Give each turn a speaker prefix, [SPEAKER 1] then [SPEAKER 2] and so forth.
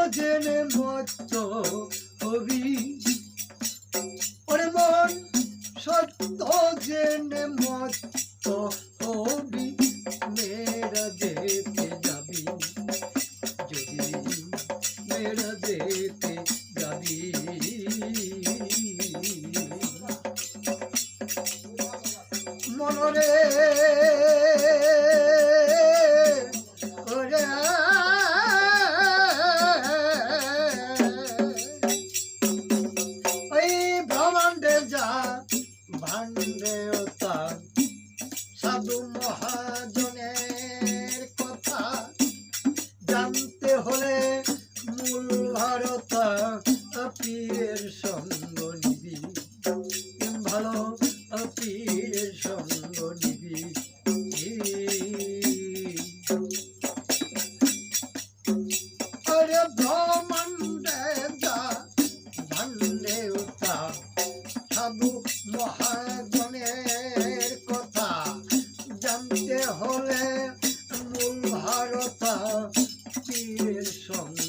[SPEAKER 1] জেনে মত হবি ওরে মন সত্য জেনে মত হবি মেরা যেতে যাবি যদি মেরা যেতে যাবি মনরে সাধু মহাজনের কথা জানতে হলে মূল ভারত পীরের সঙ্গ নিবি ভালো পীরের সঙ্গ নিবি আরে ব্রহ্মাণ্ডে যা ভান্ডে উতা সাধু মহাজনের কথা জানতে হলে মূল ভারত পীরের সঙ্গ